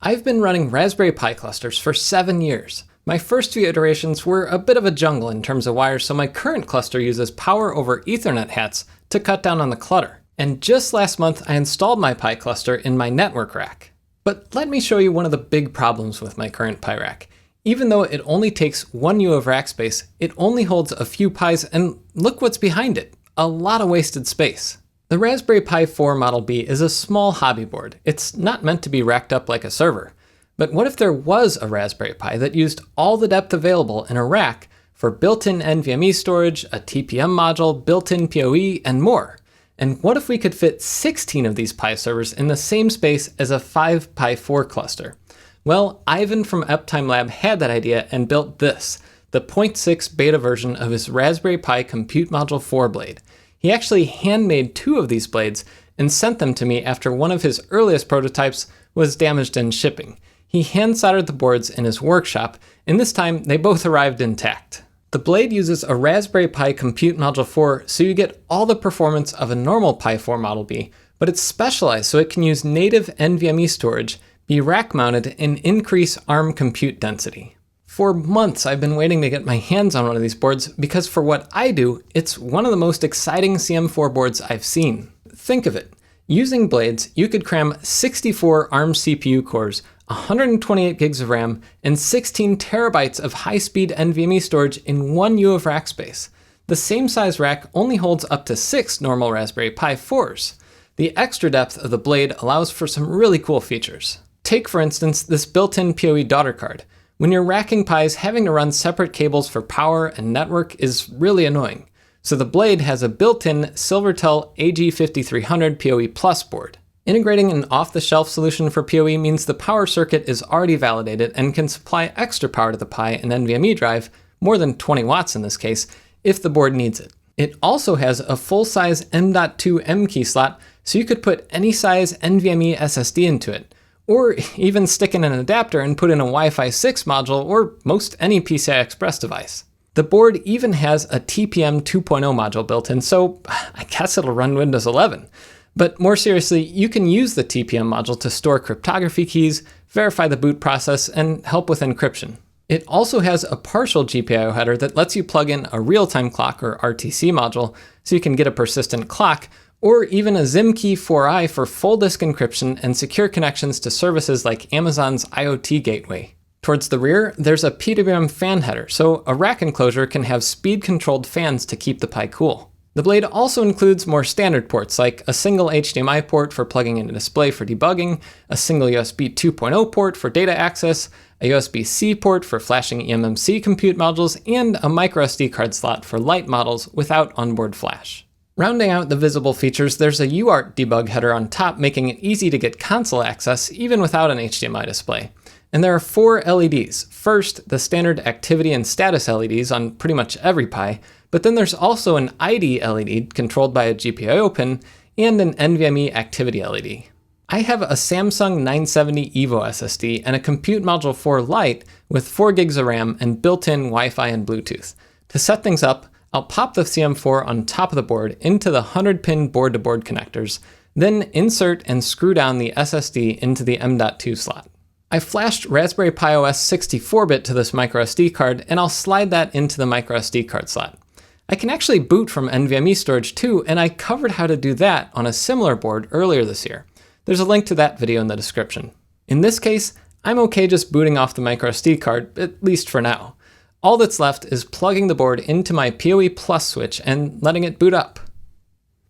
I've been running Raspberry Pi clusters for 7 years. My first few iterations were a bit of a jungle in terms of wires, so my current cluster uses power over Ethernet hats to cut down on the clutter. And just last month, I installed my Pi cluster in my network rack. But let me show you one of the big problems with my current Pi rack. Even though it only takes 1 U of rack space, it only holds a few Pis, and look what's behind it. A lot of wasted space. The Raspberry Pi 4 Model B is a small hobby board. It's not meant to be racked up like a server. But what if there was a Raspberry Pi that used all the depth available in a rack for built-in NVMe storage, a TPM module, built-in PoE, and more? And what if we could fit 16 of these Pi servers in the same space as a 5 Pi 4 cluster? Well, Ivan from Uptime.Lab had that idea and built this, the 0.6 beta version of his Raspberry Pi Compute Module 4 blade. He actually handmade 2 of these blades and sent them to me after one of his earliest prototypes was damaged in shipping. He hand soldered the boards in his workshop, and this time they both arrived intact. The blade uses a Raspberry Pi Compute Module 4, so you get all the performance of a normal Pi 4 Model B, but it's specialized so it can use native NVMe storage, be rack mounted, and increase ARM compute density. For months, I've been waiting to get my hands on one of these boards because for what I do, it's one of the most exciting CM4 boards I've seen. Think of it. Using blades, you could cram 64 ARM CPU cores, 128 gigs of RAM, and 16 terabytes of high-speed NVMe storage in 1 U of rack space. The same size rack only holds up to 6 normal Raspberry Pi 4s. The extra depth of the blade allows for some really cool features. Take, for instance, this built-in PoE daughter card. When you're racking Pis, having to run separate cables for power and network is really annoying. So the blade has a built-in Silvertel AG5300 PoE Plus board. Integrating an off-the-shelf solution for PoE means the power circuit is already validated and can supply extra power to the Pi and NVMe drive, more than 20 watts in this case, if the board needs it. It also has a full-size M.2 M key slot, so you could put any size NVMe SSD into it, or even stick in an adapter and put in a Wi-Fi 6 module or most any PCI Express device. The board even has a TPM 2.0 module built in, so I guess it'll run Windows 11. But more seriously, you can use the TPM module to store cryptography keys, verify the boot process, and help with encryption. It also has a partial GPIO header that lets you plug in a real-time clock or RTC module so you can get a persistent clock, or even a ZimKey 4i for full disk encryption and secure connections to services like Amazon's IoT gateway. Towards the rear, there's a PWM fan header, so a rack enclosure can have speed-controlled fans to keep the Pi cool. The blade also includes more standard ports, like a single HDMI port for plugging in a display for debugging, a single USB 2.0 port for data access, a USB-C port for flashing eMMC compute modules, and a microSD card slot for light models without onboard flash. Rounding out the visible features, there's a UART debug header on top, making it easy to get console access even without an HDMI display. And there are 4 LEDs. First, the standard activity and status LEDs on pretty much every Pi, but then there's also an ID LED controlled by a GPIO pin and an NVMe activity LED. I have a Samsung 970 EVO SSD and a Compute Module 4 Lite with 4 gigs of RAM and built-in Wi-Fi and Bluetooth. To set things up, I'll pop the CM4 on top of the board into the 100-pin board-to-board connectors, then insert and screw down the SSD into the M.2 slot. I flashed Raspberry Pi OS 64-bit to this microSD card, and I'll slide that into the microSD card slot. I can actually boot from NVMe storage too, and I covered how to do that on a similar board earlier this year. There's a link to that video in the description. In this case, I'm okay just booting off the microSD card, at least for now. All that's left is plugging the board into my PoE Plus switch and letting it boot up.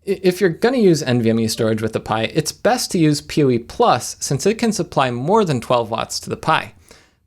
If you're going to use NVMe storage with the Pi, it's best to use PoE Plus since it can supply more than 12 watts to the Pi.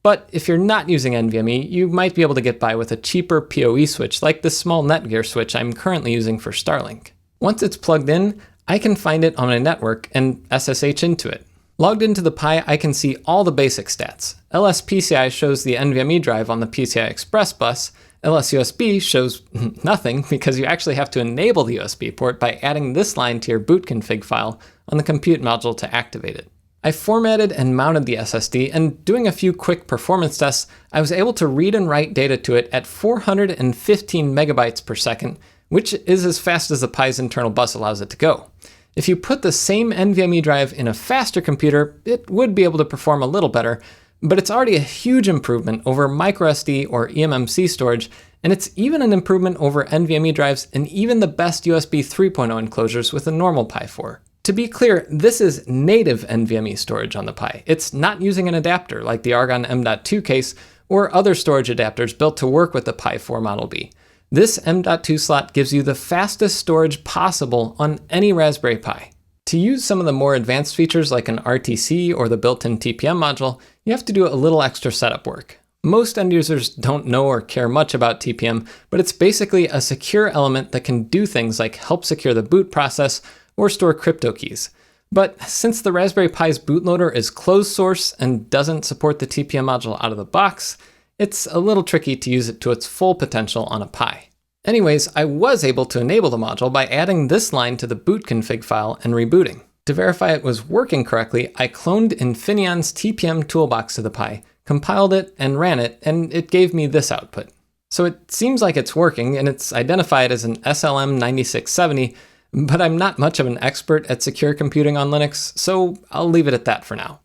But if you're not using NVMe, you might be able to get by with a cheaper PoE switch like this small Netgear switch I'm currently using for Starlink. Once it's plugged in, I can find it on my network and SSH into it. Logged into the Pi, I can see all the basic stats. LSPCI shows the NVMe drive on the PCI Express bus. LSUSB shows nothing because you actually have to enable the USB port by adding this line to your boot config file on the compute module to activate it. I formatted and mounted the SSD, and doing a few quick performance tests, I was able to read and write data to it at 415 megabytes per second, which is as fast as the Pi's internal bus allows it to go. If you put the same NVMe drive in a faster computer, it would be able to perform a little better, but it's already a huge improvement over microSD or eMMC storage, and it's even an improvement over NVMe drives and even the best USB 3.0 enclosures with a normal Pi 4. To be clear, this is native NVMe storage on the Pi. It's not using an adapter like the Argon M.2 case or other storage adapters built to work with the Pi 4 Model B. This M.2 slot gives you the fastest storage possible on any Raspberry Pi. To use some of the more advanced features like an RTC or the built-in TPM module, you have to do a little extra setup work. Most end users don't know or care much about TPM, but it's basically a secure element that can do things like help secure the boot process or store crypto keys. But since the Raspberry Pi's bootloader is closed source and doesn't support the TPM module out of the box, it's a little tricky to use it to its full potential on a Pi. Anyways, I was able to enable the module by adding this line to the boot config file and rebooting. To verify it was working correctly, I cloned Infineon's TPM toolbox to the Pi, compiled it and ran it, and it gave me this output. So it seems like it's working, and it's identified as an SLM9670, but I'm not much of an expert at secure computing on Linux, so I'll leave it at that for now.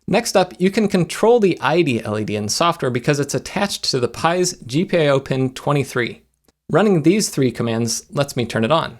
Next up, you can control the ID LED in software because it's attached to the Pi's GPIO pin 23. Running these three commands lets me turn it on.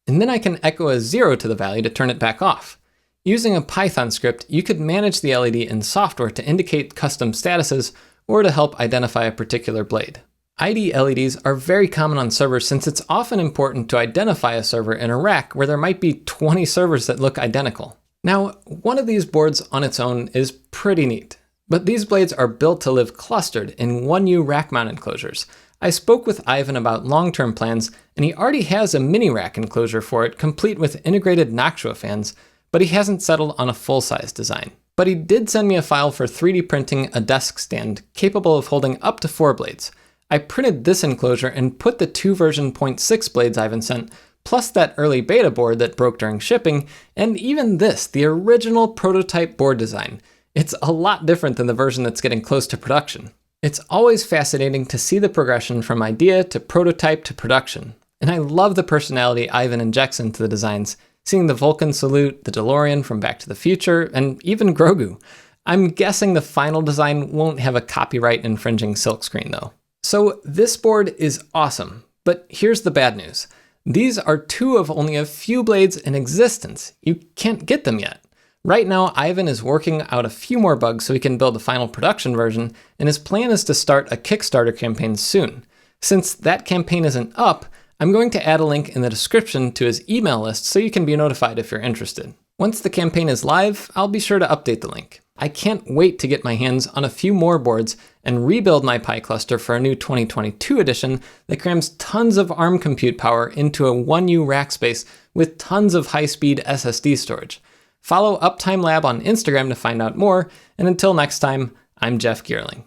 And then I can echo a 0 to the value to turn it back off. Using a Python script, you could manage the LED in software to indicate custom statuses or to help identify a particular blade. ID LEDs are very common on servers since it's often important to identify a server in a rack where there might be 20 servers that look identical. Now, one of these boards on its own is pretty neat, but these blades are built to live clustered in 1U rack mount enclosures. I spoke with Ivan about long-term plans, and he already has a mini rack enclosure for it, complete with integrated Noctua fans, but he hasn't settled on a full-size design. But he did send me a file for 3D printing a desk stand capable of holding up to 4 blades. I printed this enclosure and put the 2 version 0.6 blades Ivan sent, plus that early beta board that broke during shipping, and even this, the original prototype board design. It's a lot different than the version that's getting close to production. It's always fascinating to see the progression from idea to prototype to production. And I love the personality Ivan injects into the designs, seeing the Vulcan salute, the DeLorean from Back to the Future, and even Grogu. I'm guessing the final design won't have a copyright infringing silkscreen though. So this board is awesome, but here's the bad news. These are 2 of only a few blades in existence. You can't get them yet. Right now, Ivan is working out a few more bugs so he can build the final production version, and his plan is to start a Kickstarter campaign soon. Since that campaign isn't up, I'm going to add a link in the description to his email list so you can be notified if you're interested. Once the campaign is live, I'll be sure to update the link. I can't wait to get my hands on a few more boards and rebuild my Pi cluster for a new 2022 edition that crams tons of ARM compute power into a 1U rack space with tons of high-speed SSD storage. Follow Uptime.Lab on Instagram to find out more, and until next time, I'm Jeff Geerling.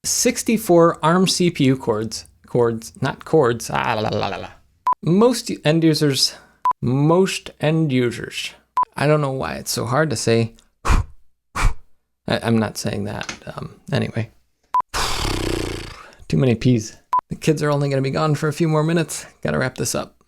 64 ARM CPU cores, Most end users, I don't know why it's so hard to say. I'm not saying that, anyway. Too many P's. The kids are only gonna be gone for a few more minutes. Gotta wrap this up.